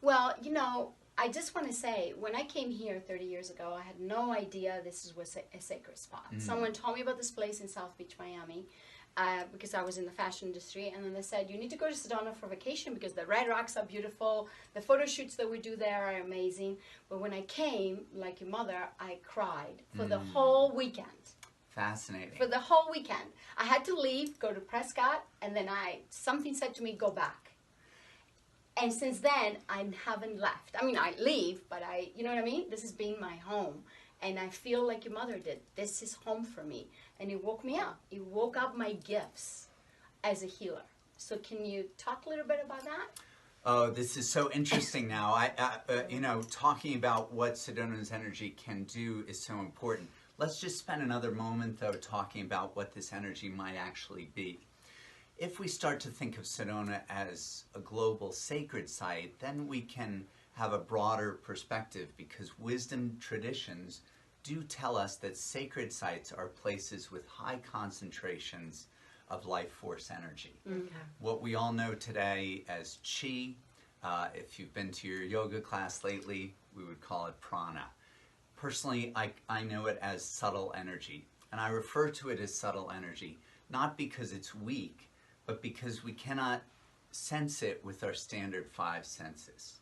Well, you know, I just want to say, when I came here 30 years ago, I had no idea this was a sacred spot. Someone told me about this place in South Beach, Miami, because I was in the fashion industry, and then they said, you need to go to Sedona for vacation because the red rocks are beautiful, the photo shoots that we do there are amazing. But when I came, like your mother, I cried for the whole weekend. Fascinating. For the whole weekend. I had to leave, go to Prescott, and then something said to me, go back. And since then, I haven't left. I mean, I leave, but you know what I mean? This has been my home. And I feel like your mother did. This is home for me. And it woke me up. It woke up my gifts as a healer. So can you talk a little bit about that? Oh, this is so interesting now. You know, talking about what Sedona's energy can do is so important. Let's just spend another moment, though, talking about what this energy might actually be. If we start to think of Sedona as a global sacred site, then we can have a broader perspective, because wisdom traditions do tell us that sacred sites are places with high concentrations of life force energy. Okay. What we all know today as chi, if you've been to your yoga class lately, we would call it prana. Personally, I know it as subtle energy, and I refer to it as subtle energy, not because it's weak, but because we cannot sense it with our standard 5 senses.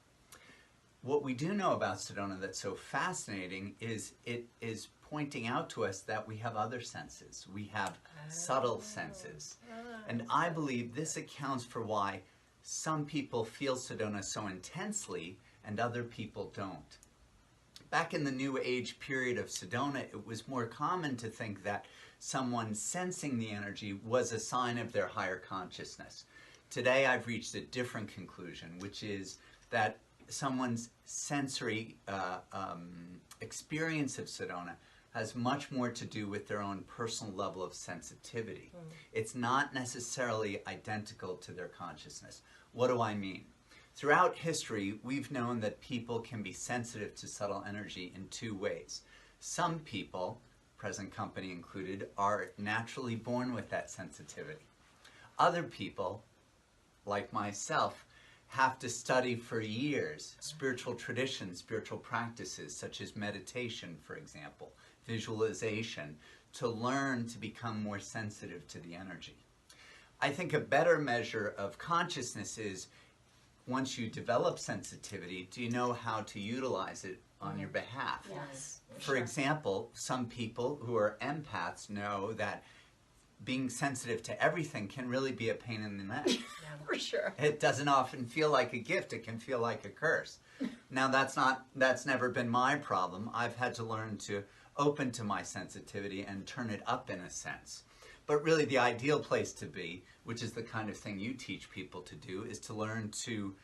What we do know about Sedona that's so fascinating is it is pointing out to us that we have other senses. We have subtle senses. And I believe this accounts for why some people feel Sedona so intensely and other people don't. Back in the New Age period of Sedona, it was more common to think that someone sensing the energy was a sign of their higher consciousness. Today, I've reached a different conclusion, which is that someone's sensory experience of Sedona has much more to do with their own personal level of sensitivity. It's not necessarily identical to their consciousness. What do I mean? Throughout history, we've known that people can be sensitive to subtle energy in 2 ways. Some people, present company included, are naturally born with that sensitivity. Other people, like myself, have to study for years spiritual traditions, spiritual practices such as meditation, for example, visualization, to learn to become more sensitive to the energy. I think a better measure of consciousness is, once you develop sensitivity, do you know how to utilize it on your behalf? Yes. For example, some people who are empaths know that being sensitive to everything can really be a pain in the neck. For sure. It doesn't often feel like a gift, it can feel like a curse. Now that's never been my problem. I've had to learn to open to my sensitivity and turn it up in a sense. But really the ideal place to be, which is the kind of thing you teach people to do, is to learn to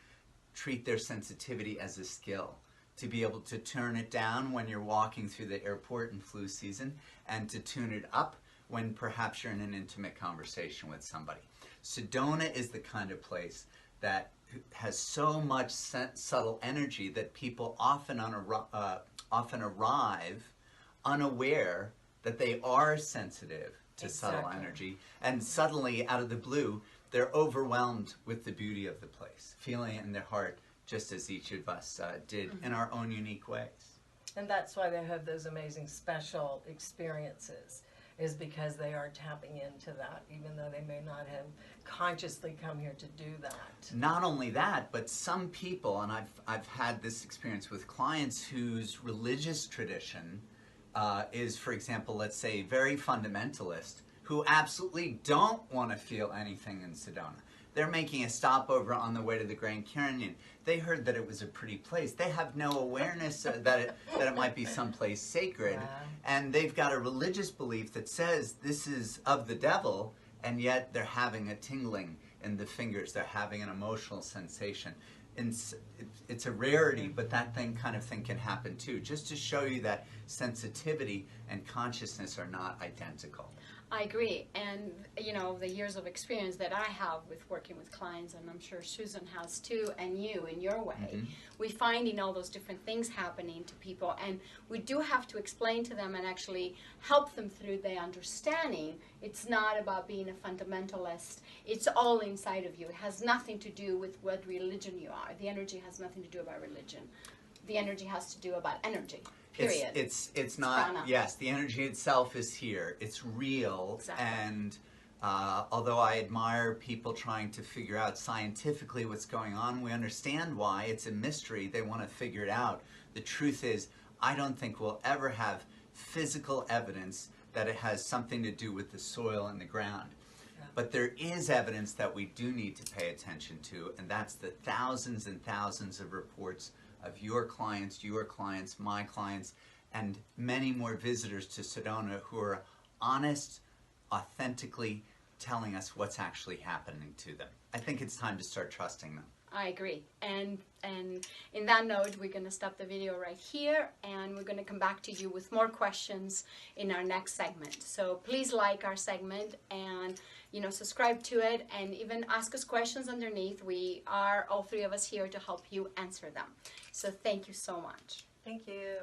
treat their sensitivity as a skill. To be able to turn it down when you're walking through the airport in flu season, and to tune it up when perhaps you're in an intimate conversation with somebody. Sedona is the kind of place that has so much subtle energy that people often arrive unaware that they are sensitive to subtle energy, and suddenly, out of the blue, they're overwhelmed with the beauty of the place, feeling it in their heart, just as each of us did in our own unique ways. And that's why they have those amazing special experiences, is because they are tapping into that, even though they may not have consciously come here to do that. Not only that, but some people, and I've had this experience with clients whose religious tradition is, for example, let's say, very fundamentalist, who absolutely don't want to feel anything in Sedona. They're making a stopover on the way to the Grand Canyon. They heard that it was a pretty place. They have no awareness that it might be someplace sacred. Wow. And they've got a religious belief that says this is of the devil, and yet they're having a tingling in the fingers. They're having an emotional sensation. And it's a rarity, but that kind of thing can happen too, just to show you that sensitivity and consciousness are not identical. I agree, and you know, the years of experience that I have with working with clients, and I'm sure Susan has too, and you in your way, we finding all those different things happening to people, and we do have to explain to them and actually help them through the understanding. It's not about being a fundamentalist. It's all inside of you. It has nothing to do with what religion you are. The energy has nothing to do about religion. The energy has to do about energy. Period. It's not, prana. yes, the energy itself is here. It's real. Exactly. And although I admire people trying to figure out scientifically what's going on, we understand why. It's a mystery. They want to figure it out. The truth is, I don't think we'll ever have physical evidence that it has something to do with the soil and the ground. But there is evidence that we do need to pay attention to, and that's the thousands and thousands of reports of your clients, my clients, and many more visitors to Sedona who are honest, authentically telling us what's actually happening to them. I think it's time to start trusting them. I agree. And in that note, we're going to stop the video right here, and we're going to come back to you with more questions in our next segment. So please like our segment and, you know, subscribe to it, and even ask us questions underneath. We are, all three of us, here to help you answer them. So thank you so much. Thank you.